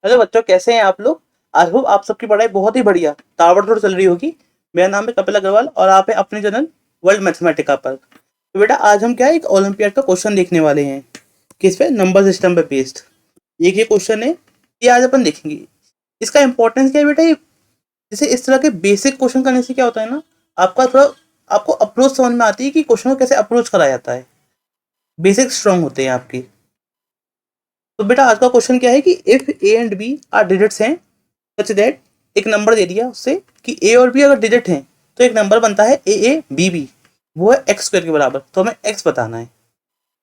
Hello बच्चों, कैसे हैं आप लोग। आई होप आप सबकी पढ़ाई बहुत ही बढ़िया ताबड़तोड़ चल रही होगी। मेरा नाम है कपिल अग्रवाल और आप है अपने चैनल वर्ल्ड मैथमेटिका पर। तो बेटा आज हम क्या है, एक ओलंपियाड का क्वेश्चन देखने वाले हैं। किस पे? नंबर सिस्टम पे बेस्ड एक ये क्वेश्चन है, ये आज अपन देखेंगे। इसका इंपॉर्टेंस क्या है बेटा, ये जैसे इस तरह के बेसिक क्वेश्चन करने से क्या होता है ना, आपका थोड़ा आपको अप्रोच समझ में आती है कि क्वेश्चन को कैसे अप्रोच करा जाता है। बेसिक स्ट्रांग होते हैं आपकी। तो बेटा आज का क्वेश्चन क्या है कि if A and B are digits such that that, एक नंबर दे दिया उससे कि ए और बी अगर डिजिट हैं तो एक नंबर बनता है ए बी बी, वो है एक्स स्क्वायर के बराबर। तो हमें एक्स बताना है।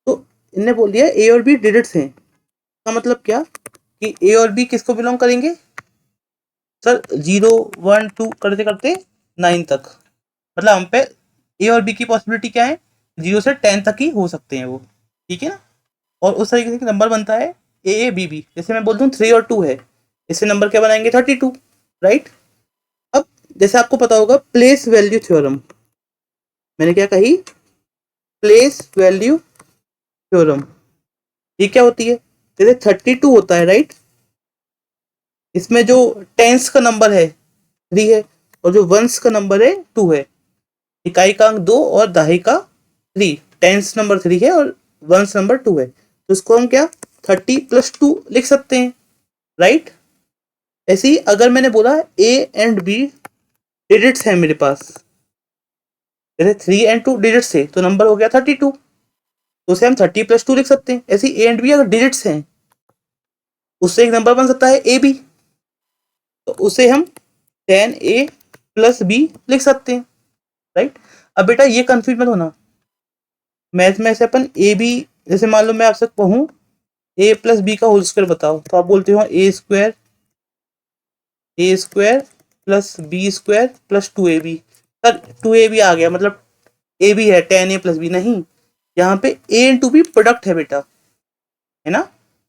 तो इनने बोल दिया ए और बी डिजिट्स हैं, का मतलब क्या कि ए और बी किसको बिलोंग करेंगे सर? 0 1 2 करते करते 9 तक। मतलब हम पे ए और बी की पॉसिबिलिटी क्या है, 0 से 10 तक ही हो सकते हैं वो। ठीक है ना। और उस तरीके से नंबर बनता है ए बी बी। जैसे मैं बोलता हूँ 3 और 2 है, इससे नंबर क्या बनाएंगे 32। राइट। अब जैसे आपको पता होगा प्लेस वैल्यू थ्योरम, मैंने क्या कही? Place value theorem. ये क्या होती है? जैसे 32 होता है, राइट। इसमें जो टेंस का नंबर है 3 है, और जो वंस का नंबर है 2 है। इकाई का अंक 2 और दहाई का 3। टेंस नंबर 3 है और वंस नंबर 2 है, तो इसको हम क्या 30 + 2 लिख सकते हैं। राइट। ऐसे ही अगर मैंने बोला ए एंड बी डिजिट्स है मेरे पास, जैसे 3 और 2 डिजिट्स है तो नंबर हो गया 32। तो उसे हम 30 + 2 लिख सकते हैं। ऐसे ए एंड बी अगर डिजिट्स हैं, उससे एक नंबर बन सकता है ए बी, तो उसे हम 10a + b लिख सकते हैं। राइट। अब बेटा ये कंफ्यूज मत होना, मैथ में से अपन ए बी, जैसे मान लो मैं आपसे कहूँ a + b का होल स्क्वायर बताओ, तो आप बोलते हो a² + b² + 2ab। Sir 2ab आ गया, मतलब ए भी है 10a + b, नहीं। यहाँ पे ए इंटू बी प्रोडक्ट है बेटा, है ना।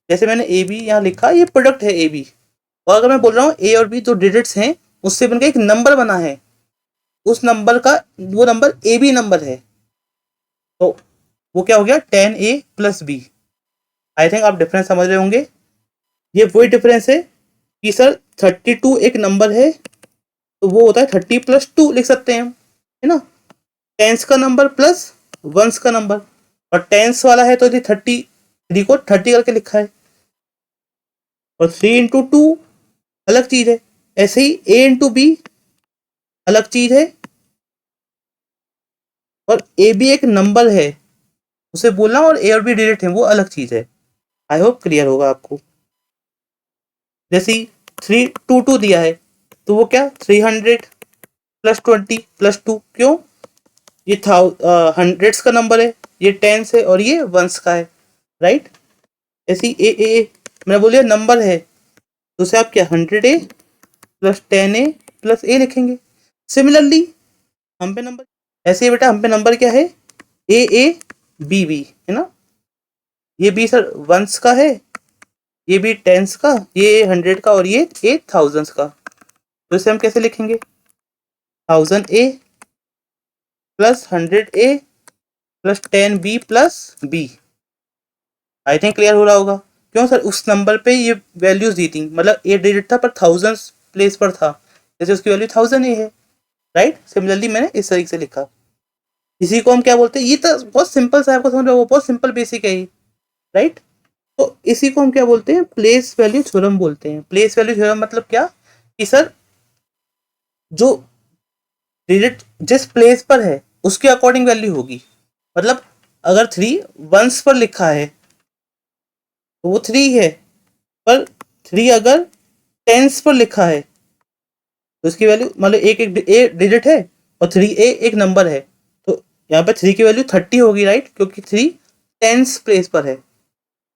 जैसे मैंने ए बी यहाँ लिखा, ये प्रोडक्ट है ए बी। और अगर मैं बोल रहा हूँ ए और बी जो डिजिट्स हैं उससे बनकर एक नंबर बना है, उस नंबर का वो नंबर ए बी नंबर है, तो वो क्या हो गया 10a + b। आई थिंक आप डिफरेंस समझ रहे होंगे। ये वही डिफरेंस है कि सर 32 एक नंबर है, तो वो होता है 30 + 2 लिख सकते हैं हम, है ना। टेंस का नंबर प्लस वंस का नंबर, और टेंस वाला है तो ये 33 को 30 करके लिखा है, और 3 × 2 अलग चीज है। ऐसे ही a × b अलग चीज है, और ए भी एक नंबर है, उसे बोलना, और ए और बी डिजिट है वो अलग चीज है। आई होप क्लियर होगा आपको। जैसे 3 2 2 दिया है, तो वो क्या 300 + 20 + 2, क्यों? ये था हंड्रेड्स का नंबर है, ये टेंस है और ये वंस का है। राइट। ऐसी ए मैंने बोलिए नंबर है, तो उसे आप क्या 100a + 10a + a लिखेंगे। सिमिलरली हम पे नंबर, ऐसे ही बेटा हम पे नंबर क्या है ए बी बी, है ना। ये बी सर वंस का है, ये भी टेंस का, ये 100 का, और ये थाउजेंड्स का। तो इसे हम कैसे लिखेंगे 1000a + 100a + 10b + b। I think clear हो रहा होगा। क्यों सर? उस नंबर पे ये वैल्यूज दी थी, मतलब ए डिजिट था पर थाउजेंड्स प्लेस पर था, जैसे उसकी वैल्यू 1000 है। राइट। सिमिलरली मैंने इस तरीके से लिखा। इसी को हम क्या बोलते हैं, ये तो बहुत सिंपल सा आपको समझ रहे हो, बहुत सिंपल बेसिक है ये। राइट। तो इसी को हम क्या बोलते हैं, प्लेस वैल्यू थ्योरम बोलते हैं। प्लेस वैल्यू थ्योरम मतलब क्या कि सर जो डिजिट जिस प्लेस पर है उसके अकॉर्डिंग वैल्यू होगी। मतलब अगर 3 वंस पर लिखा है तो वो 3 है, पर 3 अगर टेंस पर लिखा है तो इसकी वैल्यू, मतलब एक ए डिजिट है और 3a एक नंबर है, तो यहाँ पे 3 की वैल्यू 30 होगी। राइट। क्योंकि 3 टेंस प्लेस पर है।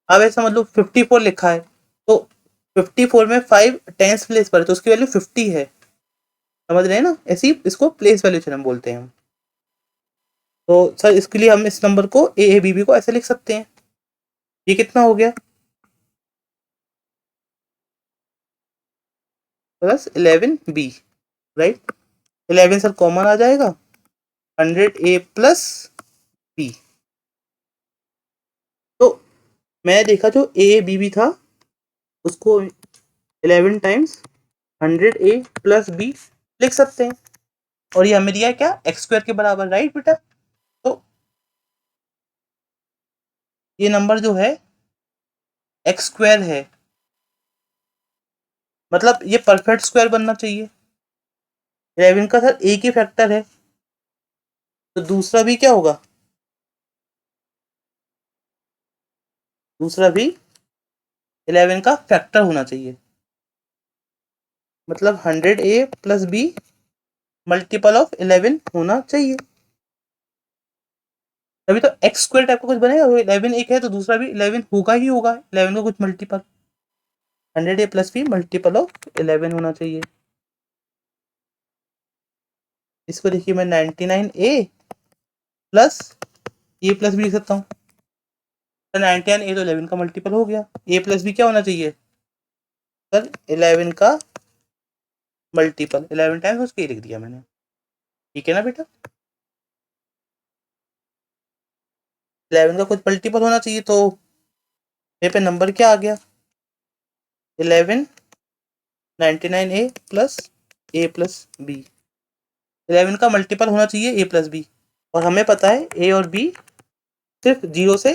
अब ऐसा मतलब 54 लिखा है, तो 54 में 5 टेंस प्लेस पर है, तो उसकी वैल्यू 50 है। समझ रहे हैं ना। ऐसे ही इसको प्लेस वैल्यू थ्योरम बोलते हैं हम। तो सर इसके लिए हम इस नंबर को ए बी बी को ऐसे लिख सकते हैं। ये कितना हो गया +11b। राइट। 11 सर कॉमन आ जाएगा, 100a + b। तो मैं देखा जो ए बी बी था उसको 11 टाइम्स 100a प्लस b लिख सकते हैं। और ये हमें दिया है क्या, एक्स स्क्वायर के बराबर, राइट बेटा। तो ये नंबर जो है एक्स स्क्वायर है, मतलब ये परफेक्ट स्क्वायर बनना चाहिए। 11 का सर एक ही फैक्टर है, तो दूसरा भी क्या होगा, दूसरा भी 11 का फैक्टर होना चाहिए। मतलब 100a plus b multiple of 11 होना चाहिए, तभी तो एक्स स्क्वायर टाइप का कुछ बनेगा। वो 11 एक है तो दूसरा भी 11 होगा ही होगा, 11 का कुछ multiple. 100a plus b multiple of 11 होना चाहिए। इसको देखिए मैं 99a प्लस ए प्लस बी लिख सकता हूँ। सर 99 ए तो 11 का मल्टीपल हो गया, ए प्लस बी क्या होना चाहिए सर, 11 का मल्टीपल। 11 टाइम्स उसके लिख दिया मैंने, ठीक है ना बेटा। 11 का कुछ मल्टीपल होना चाहिए, तो मेरे पे नंबर क्या आ गया, 11 99a प्लस बी। 11 का मल्टीपल होना चाहिए ए प्लस बी, और हमें पता है ए और बी सिर्फ 0 से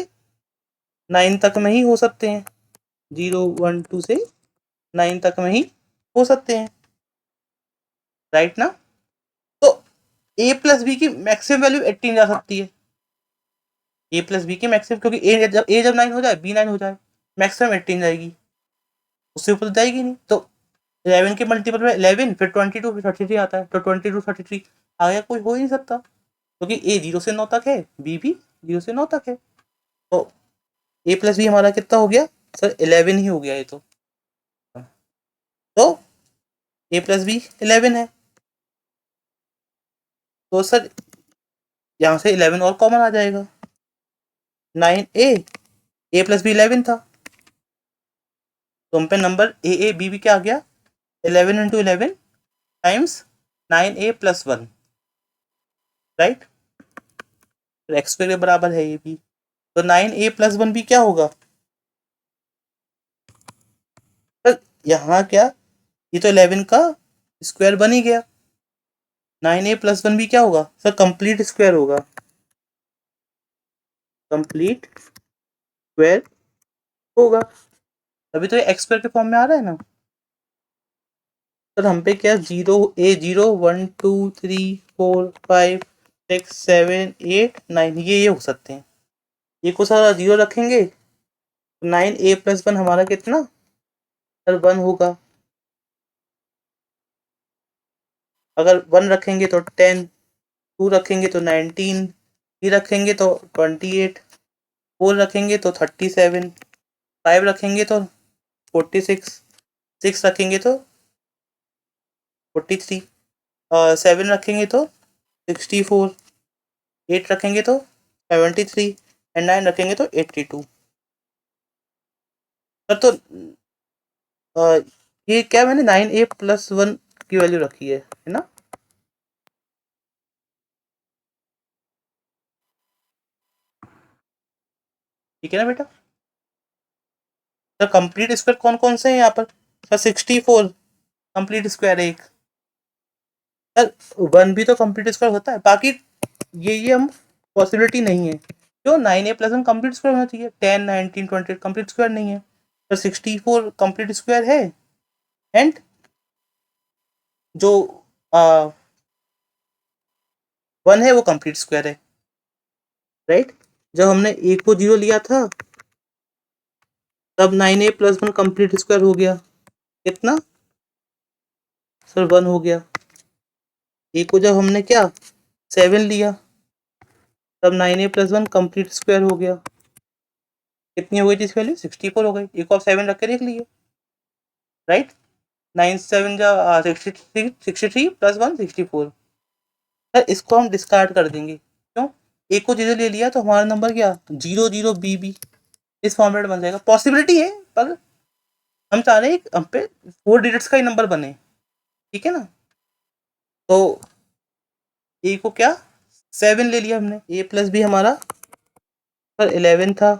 9 तक में ही हो सकते हैं, 0 1 2 से 9 तक में ही हो सकते हैं, राइट ना। तो ए प्लस बी की मैक्सिमम वैल्यू 18 जा सकती है, ए प्लस बी की मैक्सिमम, क्योंकि ए जब 9 हो जाए बी 9 हो जाए, मैक्सिमम 18 जाएगी, उससे ऊपर तो जाएगी नहीं। तो 11 के मल्टीपल में 11, फिर 22, फिर 33 आता है, तो 22 33 आ गया, कोई हो ही नहीं सकता, क्योंकि ए 0 से 9 तक है, बी भी 0 से 9 तक है। तो ए प्लस बी हमारा कितना हो गया सर, 11 ही हो गया ये तो ए प्लस बी 11 है। तो सर यहाँ से 11 और कॉमन आ जाएगा, 9a, ए प्लस बी 11 था, तो हम पे नंबर ए बी बी क्या आ गया, 11 into 11 times 9a plus 1, right. X के बराबर है ये भी, तो 9a प्लस 1 भी क्या होगा सर, यहाँ क्या, ये तो 11 का स्क्वायर बन ही गया, 9a प्लस 1 भी क्या होगा सर, कंप्लीट स्क्वायर होगा, कंप्लीट स्क्वायर होगा, तभी तो ये एक्स स्क्वायर के फॉर्म में आ रहा है ना। सर हम पे क्या, 0 1 2 3 4 5 6 7 8 9, ये हो सकते हैं, ये को सारा 0 रखेंगे, 9a प्लस 1 हमारा कितना सर 1 होगा, अगर 1 रखेंगे तो 10, 2 रखेंगे तो 19, 3 रखेंगे तो 28, 4 रखेंगे तो 37, 5 रखेंगे तो 46, 6 रखेंगे तो 43, 7 रखेंगे तो 64, 8 रखेंगे तो 73 एंड 9 रखेंगे तो 82। सर तो ये क्या, मैंने 9a प्लस 1 की वैल्यू रखी है ना। ठीक है ना बेटा। सर कंप्लीट स्क्वायर कौन कौन से हैं यहाँ पर सर, 64 कंप्लीट स्क्वायर है एक, सर 1 भी तो कंप्लीट स्क्वायर होता है, बाकी ये हम पॉसिबिलिटी नहीं है, क्यों, 9a प्लस 1 कंप्लीट स्क्वायर होना चाहिए, 10 19 20 कंप्लीट स्क्वायर नहीं है, तो 64 कंप्लीट स्क्वायर है, एंड जो 1 है वो कंप्लीट स्क्वायर है, राइट। जब हमने एक को 0 लिया था तब 9a प्लस 1 कंप्लीट स्क्वायर हो गया, कितना सर 1 हो गया। ए को जब हमने क्या 7 लिया तब 9a प्लस 1 कंप्लीट स्क्वायर हो गया, कितनी हो गई थी इसकी वैल्यू, 64 हो गई, एक और 7 रख के देख लिए, राइट। 9 7 जा 63 प्लस 1 64। सर इसको हम डिस्कार्ड कर देंगे, क्यों, एक को 0 ले लिया तो हमारा नंबर क्या 0 0 बी बी इस फॉर्मेट बन जाएगा, पॉसिबिलिटी है, पर हम चाह रहे हैं हम पे 4 डिजिट्स का ही नंबर बने, ठीक है ना। तो ए को क्या 7 ले लिया हमने, ए प्लस बी हमारा सर 11 था,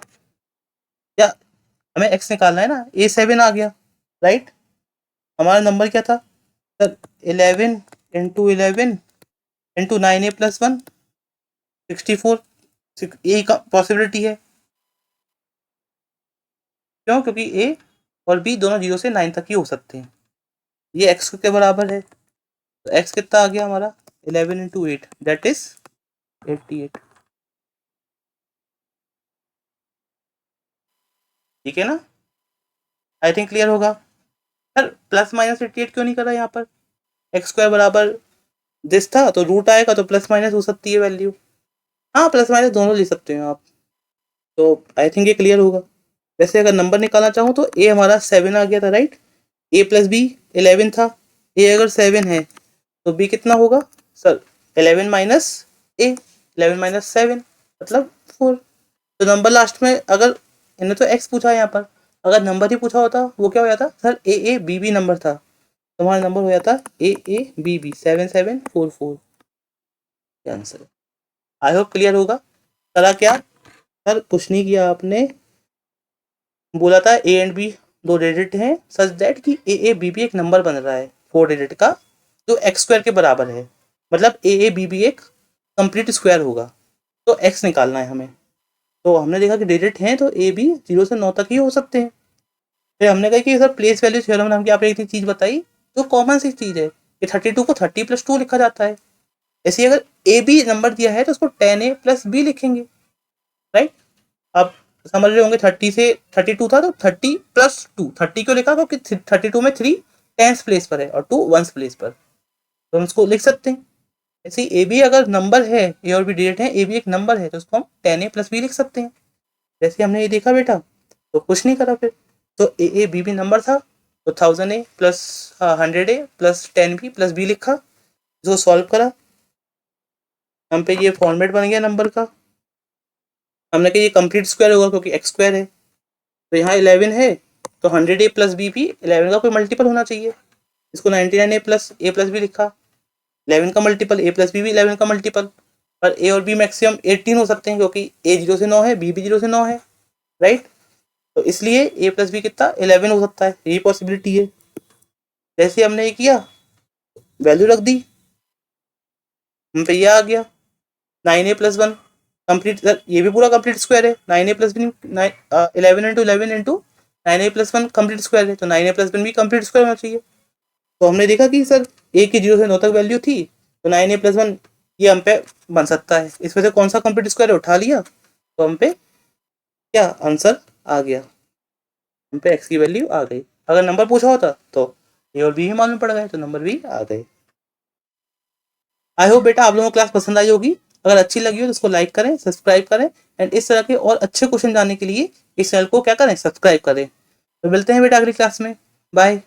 या हमें एक्स निकालना है ना, ए 7 आ गया, राइट। हमारा नंबर क्या था सर, 11 × 11 × 9a + 1 64, यही का पॉसिबिलिटी है। क्यों? क्योंकि ए और बी दोनों 0 से 9 तक ही हो सकते हैं। ये एक्स के बराबर है, तो एक्स कितना आ गया हमारा 11 × 8 दैट इज 88। ठीक है ना? आई थिंक क्लियर होगा। सर +-88 क्यों नहीं करा यहाँ पर? एक्स स्क्वायर बराबर दिस था, तो रूट आएगा तो प्लस माइनस हो सकती है वैल्यू। हाँ, प्लस माइनस दोनों ले सकते हो आप, तो आई थिंक ये क्लियर होगा। वैसे अगर नंबर निकालना चाहूँ तो ए हमारा 7 आ गया था, राइट। ए प्लस बी 11 था, ए अगर 7 है तो बी कितना होगा सर, 11 माइनस ए, 11 माइनस 7 मतलब 4। तो नंबर लास्ट में, अगर इन्हें तो एक्स पूछा है यहाँ पर, अगर नंबर ही पूछा होता वो क्या हो जाता sir, A B B number था, तो हमारा नंबर हो जाता ए बी बी 7744। आंसर है। आई होप क्लियर होगा। करा क्या सर? कुछ नहीं किया आपने, बोला था ए एंड बी दो डिजिट हैं सच दैट कि ए बी बी एक नंबर बन रहा है 4 डिजिट का, जो एक्स स्क्वायर के बराबर है, मतलब ए बी बी एक कंप्लीट स्क्वायर होगा, तो एक्स निकालना है हमें। तो हमने देखा कि डिजिट हैं तो ए बी 0 से 9 तक ही हो सकते हैं। फिर हमने कहा कि सर प्लेस वैल्यू थ्योरम नाम की आपने एक चीज़ बताई, तो कॉमन सी चीज़ है कि 32 को 30 + 2 लिखा जाता है। ऐसे अगर ए बी नंबर दिया है तो उसको 10a + b लिखेंगे, राइट। अब समझ रहे होंगे 30 से 32 था तो 30 + 2, 30 क्यों लिखा? क्योंकि 32 में 3 टेंस प्लेस पर है और 2 वंस प्लेस पर, तो हम इसको लिख सकते हैं। ऐसे ही ए बी अगर नंबर है, ए और बी डिजिट है, ए बी एक नंबर है, तो उसको हम 10a + b लिख सकते हैं। जैसे हमने ये देखा बेटा, तो कुछ नहीं करा फिर, तो ए बी बी नंबर था, तो 1000a + 100a + 10b + b लिखा, इसको सॉल्व करा, हम पे ये फॉर्मेट बन गया नंबर का। हमने कहा ये कंप्लीट स्क्वायर होगा क्योंकि एक्स स्क्वायर है, तो यहाँ 11 है, तो 100a + b भी 11 का कोई मल्टीपल होना चाहिए, इसको 99a + a + b लिखा, 11 का मल्टीपल a + b भी 11 का मल्टीपल, पर ए और बी मैक्सिमम 18 हो सकते हैं क्योंकि ए 0 से 9 है, बी भी 0 से 9 है, राइट। तो इसलिए a + b कितना 11 हो सकता है, यही पॉसिबिलिटी है। जैसे हमने ये किया, वैल्यू रख दी, हम पे ये आ गया 9a + 1 कंप्लीट, ये भी पूरा कंप्लीट स्क्वायर है, 9a + b 11 × 11 × 9a + 1 complete square है, तो 9a + 1 भी कंप्लीट स्क्वायर होना चाहिए। तो हमने देखा कि सर ए की 0 से 9 तक वैल्यू थी, तो 9a + 1 ये हम पे बन सकता है, इसमें से कौन सा कंप्लीट स्क्वायर है उठा लिया, तो हम पे क्या आंसर आ गया, हम पे एक्स की वैल्यू आ गई। अगर नंबर पूछा होता तो ए और बी ही मालूम पड़ गए, तो नंबर भी आ गए। आई होप बेटा आप लोगों को क्लास पसंद आई होगी। अगर अच्छी लगी हो तो इसको लाइक करें, सब्सक्राइब करें, एंड इस तरह के और अच्छे क्वेश्चन जानने के लिए इस चैनल को क्या करें, सब्सक्राइब करें। तो मिलते हैं बेटा अगली क्लास में, बाय।